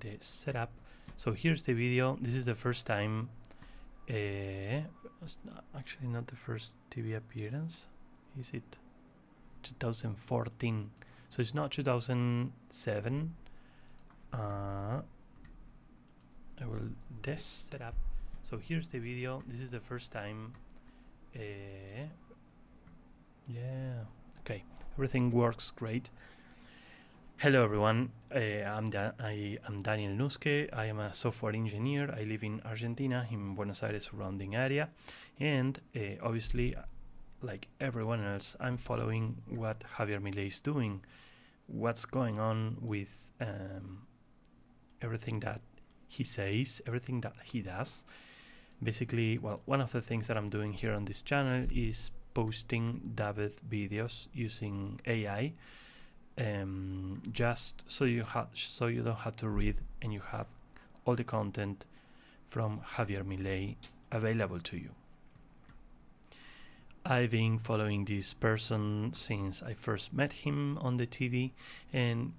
the setup. So here's the video. This is the first time, it's actually not the first TV appearance, is it? 2014, so it's not 2007. I will this setup. So here's the video. This is the first time. Yeah, okay, everything works great. Hello everyone, I'm Daniel Nusque. I am a software engineer. I live in Argentina, in Buenos Aires surrounding area, and obviously, like everyone else, I'm following what Javier Milei is doing, what's going on with everything that he says, everything that he does. Basically, well, one of the things that I'm doing here on this channel is posting dubbed videos using AI. Just so you don't have to read, and you have all the content from Javier Milei available to you. I've been following this person since I first met him on the TV, and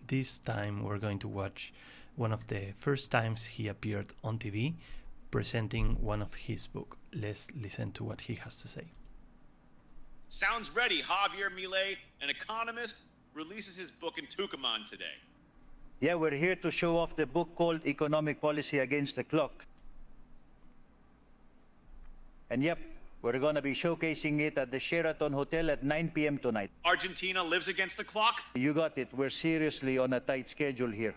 this time we're going to watch one of the first times he appeared on TV presenting one of his books. Let's listen to what he has to say. Sounds ready. Javier Milei, an economist, releases his book in Tucumán today. Yeah, we're here to show off the book called Economic Policy Against the Clock. And yep, we're going to be showcasing it at the Sheraton Hotel at 9 p.m. tonight. Argentina lives against the clock? You got it. We're seriously on a tight schedule here.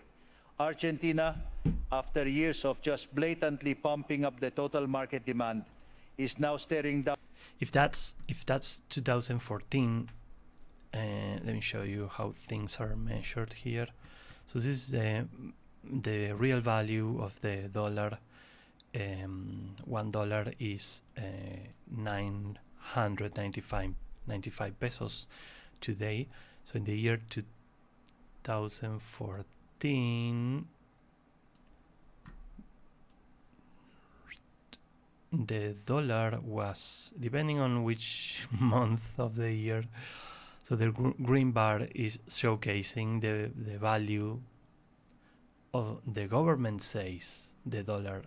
Argentina, after years of just blatantly pumping up the total market demand, is now staring down. If that's 2014, let me show you how things are measured here. So this is the real value of the dollar. $1 is 995 pesos today. So in the year 2014, the dollar was, depending on which month of the year, so the green bar is showcasing the value of the government says the dollar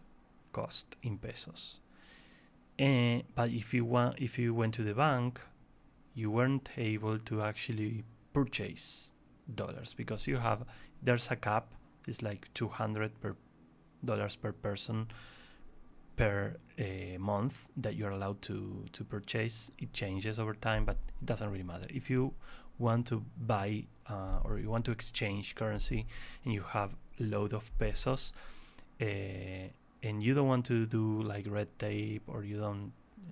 cost in pesos. But if you went to the bank, you weren't able to actually purchase dollars because there's a cap. It's like $200 per person per month that you're allowed to purchase. It changes over time, but it doesn't really matter. If you want to buy or you want to exchange currency and you have a load of pesos, and you don't want to do like red tape, or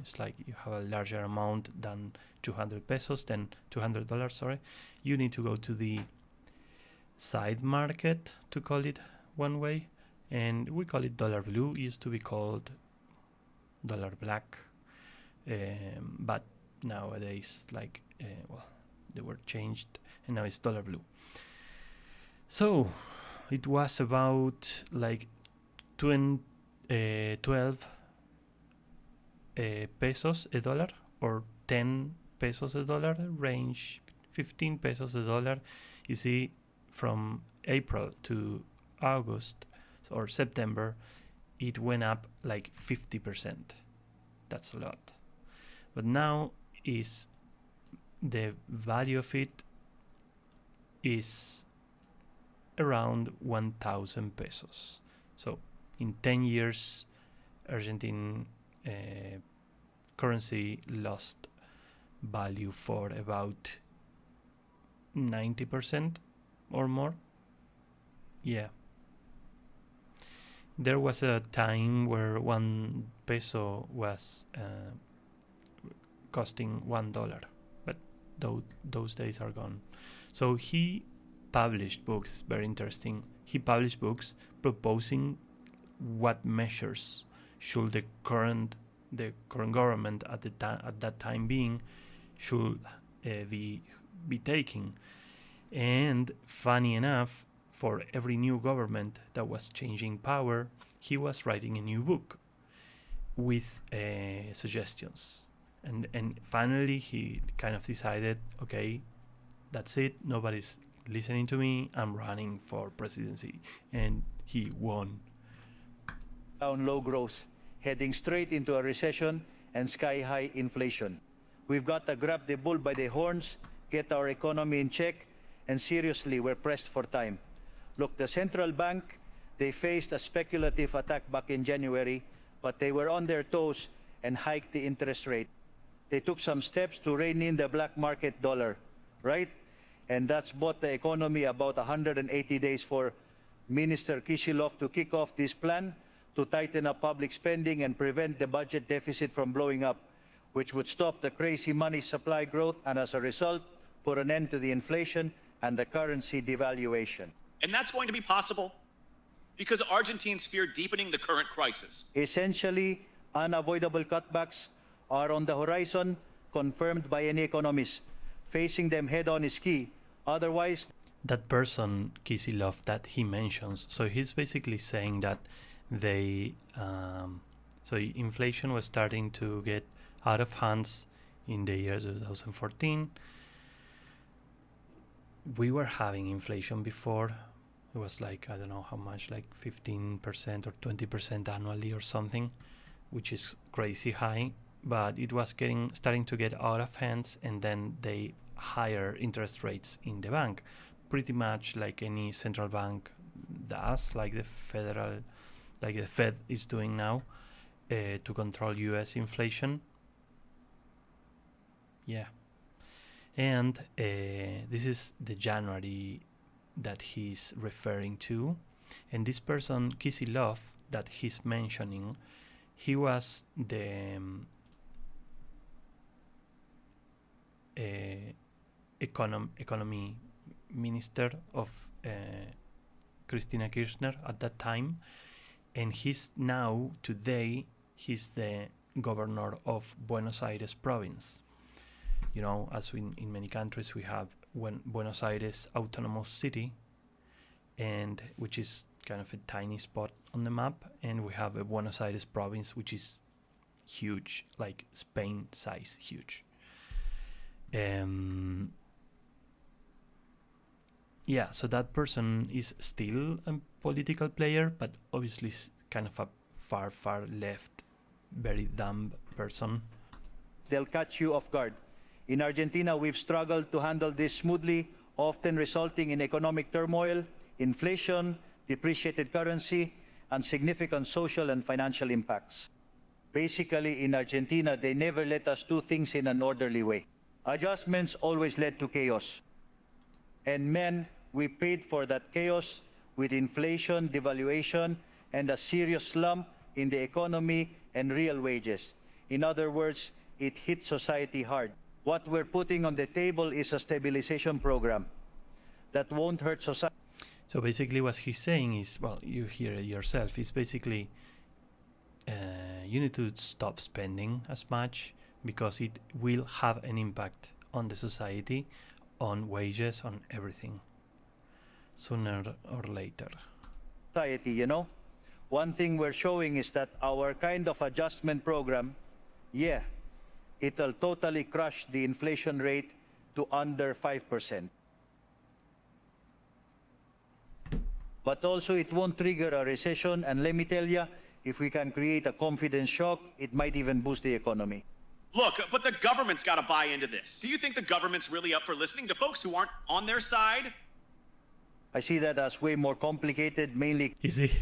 it's like you have a larger amount than 200 pesos, then $200, sorry, you need to go to the side market, to call it one way, and we call it dollar blue. It used to be called dollar black, but nowadays, like, well, they were changed, and now it's dollar blue. So it was about like 12 pesos a dollar, or 10 pesos a dollar, range 15 pesos a dollar. You see, from April to August or September, it went up like 50%. That's a lot. But now is the value of it is around 1,000 pesos. So in 10 years, Argentine currency lost value for about 90% or more. Yeah. There was a time where 1 peso was costing $1, but those days are gone. So he published books, very interesting. He published books proposing what measures should the current government at that time being should be taking. And funny enough, for every new government that was changing power, he was writing a new book with suggestions. And finally he kind of decided, okay, that's it, nobody's listening to me, I'm running for presidency. And he won. Down low growth, heading straight into a recession and sky-high inflation. We've got to grab the bull by the horns, get our economy in check, and seriously, we're pressed for time. Look, the central bank, they faced a speculative attack back in January, but they were on their toes and hiked the interest rate. They took some steps to rein in the black market dollar, right? And that's bought the economy about 180 days for Minister Kishilov to kick off this plan to tighten up public spending and prevent the budget deficit from blowing up, which would stop the crazy money supply growth and as a result, put an end to the inflation and the currency devaluation. And that's going to be possible because Argentines fear deepening the current crisis. Essentially, unavoidable cutbacks are on the horizon, confirmed by any economist. Facing them head-on is key. Otherwise, that person, Kisilov, that he mentions, so he's basically saying that so inflation was starting to get out of hands in the year 2014. We were having inflation before. It was like, I don't know how much, like 15% or 20% annually or something, which is crazy high. But it was starting to get out of hands, and then they higher interest rates in the bank, pretty much like any central bank does, like the Fed is doing now, to control U.S. inflation. Yeah. And this is the January that he's referring to. And this person, Kisilov, that he's mentioning, he was the economy minister of Christina Kirchner at that time. And today, he's the governor of Buenos Aires province. You know, as in many countries, we have Buenos Aires autonomous city, and which is kind of a tiny spot on the map, and we have a Buenos Aires province, which is huge, like Spain size, huge. Yeah, so that person is still a political player, but obviously kind of a far left, very dumb person. They'll catch you off guard. In Argentina, we've struggled to handle this smoothly, often resulting in economic turmoil, inflation, depreciated currency, and significant social and financial impacts. Basically, in Argentina, they never let us do things in an orderly way. Adjustments always led to chaos. And men, we paid for that chaos with inflation, devaluation, and a serious slump in the economy and real wages. In other words, it hit society hard. What we're putting on the table is a stabilization program that won't hurt society. So basically what he's saying is, well, you hear it yourself, is basically you need to stop spending as much because it will have an impact on the society, on wages, on everything, sooner or later. Society, you know? One thing we're showing is that our kind of adjustment program, yeah, it'll totally crush the inflation rate to under 5%. But also it won't trigger a recession, and let me tell you, if we can create a confidence shock, it might even boost the economy. Look, but the government's got to buy into this. Do you think the government's really up for listening to folks who aren't on their side? I see that as way more complicated, mainly... You see,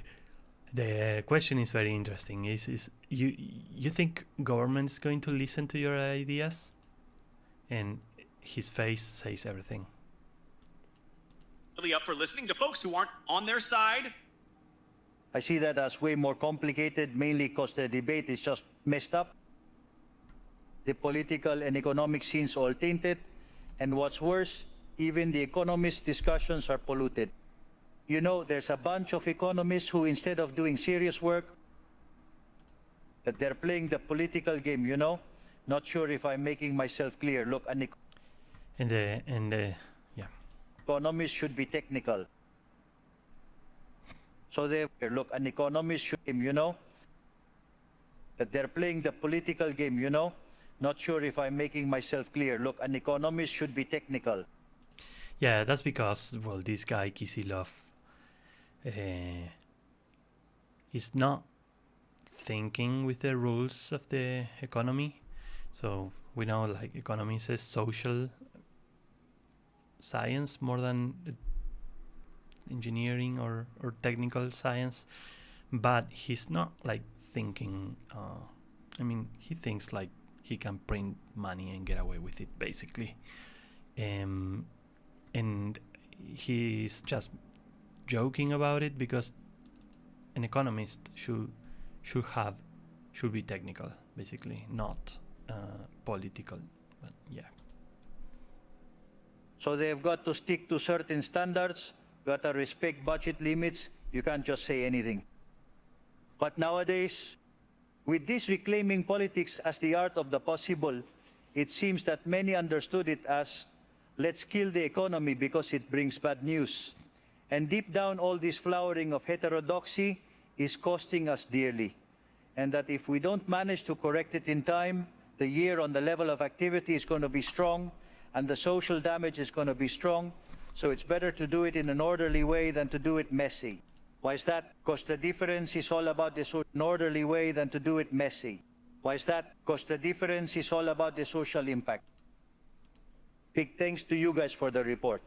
the question is very interesting. Is you think government's going to listen to your ideas? And his face says everything. Really up for listening to folks who aren't on their side? I see that as way more complicated, mainly because the debate is just messed up. The political and economic scenes all tainted. And what's worse, even the economist discussions are polluted. You know, there's a bunch of economists who, instead of doing serious work, that they're playing the political game, you know? Not sure if I'm making myself clear. Look, economists should be technical. So an economist should, you know, that they're playing the political game, you know? Not sure if I'm making myself clear. Look, an economist should be technical. Yeah, that's because, well, this guy Kisilov uh, is not thinking with the rules of the economy. So we know, like, economy is a social science more than engineering or technical science, but he's not like thinking. I mean, he thinks like he can print money and get away with it, basically. And he's just joking about it because an economist should be technical, basically, not political. But yeah. So they've got to stick to certain standards, got to respect budget limits. You can't just say anything. But nowadays, with this reclaiming politics as the art of the possible, it seems that many understood it as, let's kill the economy because it brings bad news. And deep down, all this flowering of heterodoxy is costing us dearly. And that if we don't manage to correct it in time, the year on the level of activity is going to be strong, and the social damage is going to be strong. So it's better to do it in an orderly way than to do it messy. Why is that? Because the difference is all about an orderly way than to do it messy. Why is that? Because the difference is all about the social impact. Big thanks to you guys for the report.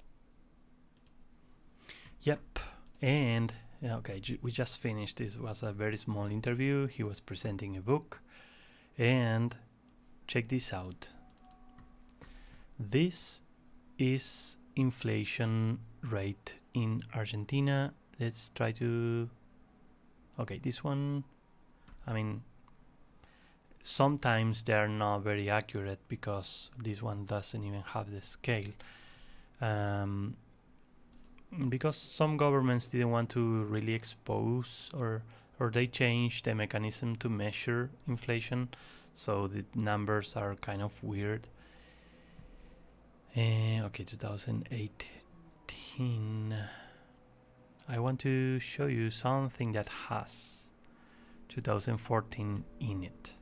Yep. And okay, we just finished. This was a very small interview. He was presenting a book. And check this out. This is inflation rate in Argentina. Let's try to... Okay, this one... I mean, sometimes they're not very accurate because this one doesn't even have the scale. Because some governments didn't want to really expose or they changed the mechanism to measure inflation, so the numbers are kind of weird. Okay, 2018. I want to show you something that has 2014 in it.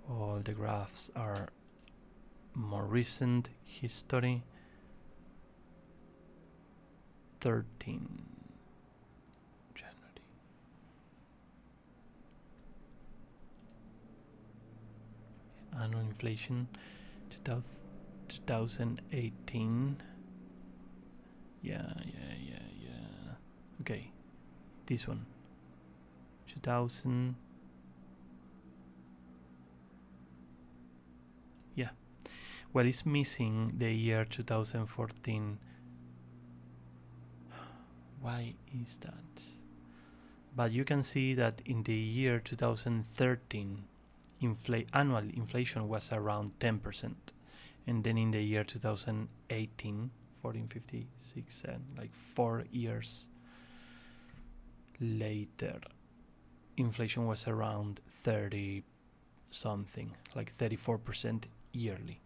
All the graphs are more recent history. 13 January. Annual inflation 2018. Yeah. Okay, this one 2000. Yeah, well, it's missing the year 2014. Why is that? But you can see that in the year 2013 annual inflation was around 10%, and then in the year 2018 1456, and like 4 years later, inflation was around 30 something, like 34% yearly.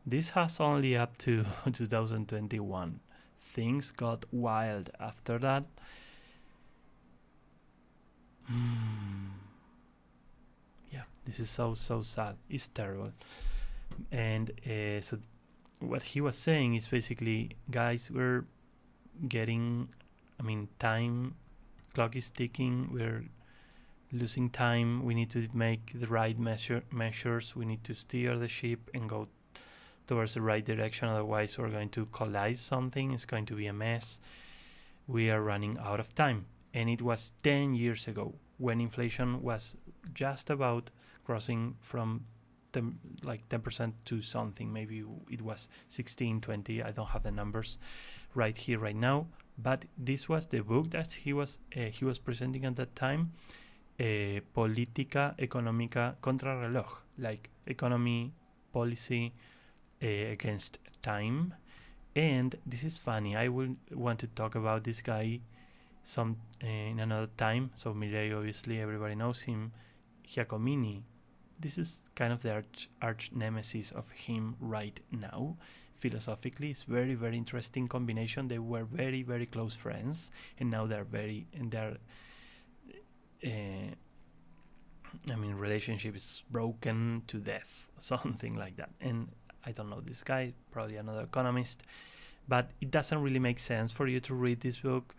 This has only up to 2021. Things got wild after that. Yeah, this is so sad. It's terrible. And so what he was saying is basically, guys, we're getting, I mean, time, clock is ticking, we're losing time, we need to make the right measures, we need to steer the ship and go towards the right direction, otherwise we're going to collide something, it's going to be a mess. We are running out of time. And it was 10 years ago when inflation was just about crossing from like 10% to something. Maybe it was 16, 20. I don't have the numbers right here, right now. But this was the book that he was presenting at that time. Política Económica contra reloj, like economy policy against time. And this is funny. I will want to talk about this guy in another time. So Milei, obviously, everybody knows him. Giacomini, this is kind of the arch nemesis of him right now. Philosophically, it's very, very interesting combination. They were very, very close friends, and now they're relationship is broken to death, something like that. And I don't know this guy, probably another economist, but it doesn't really make sense for you to read this book.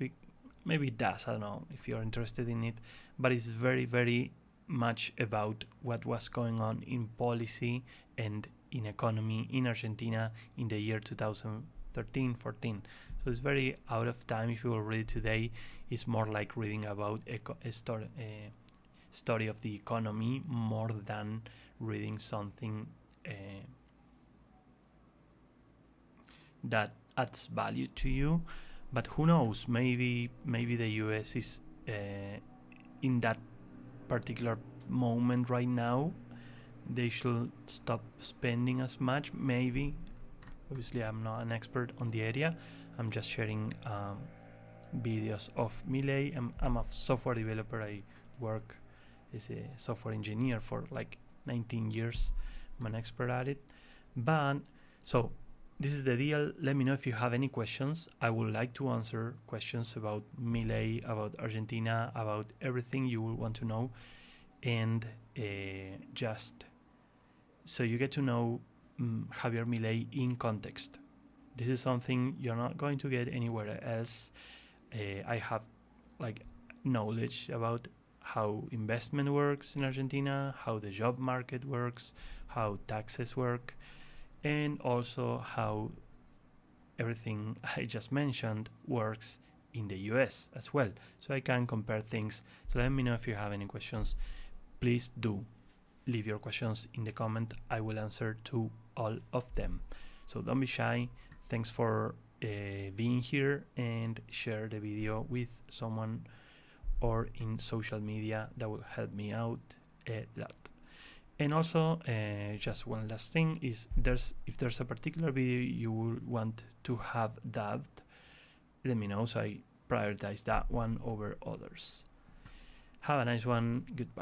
Maybe it does, I don't know if you're interested in it, but it's very, very much about what was going on in policy and in economy in Argentina in the year 2013-14. So it's very out of time. If you will read it today, it's more like reading about a story of the economy more than reading something that adds value to you. But who knows, maybe the US is in that particular moment right now. They should stop spending as much, maybe. Obviously I'm not an expert on the area, I'm just sharing videos of Milei. I'm a software developer. I work as a software engineer for like 19 years. I'm an expert at it. But so this is the deal. Let me know if you have any questions. I would like to answer questions about Milei, about Argentina, about everything you will want to know, and just so you get to know Javier Milei in context. This is something you're not going to get anywhere else. I have like knowledge about how investment works in Argentina, how the job market works, how taxes work, and also how everything I just mentioned works in the US as well. So I can compare things. So let me know if you have any questions. Please do leave your questions in the comment. I will answer to all of them. So don't be shy. Thanks for being here, and share the video with someone or in social media. That will help me out a lot. And also just one last thing is, if there's a particular video you would want to have dubbed, let me know so I prioritize that one over others. Have a nice one. Goodbye.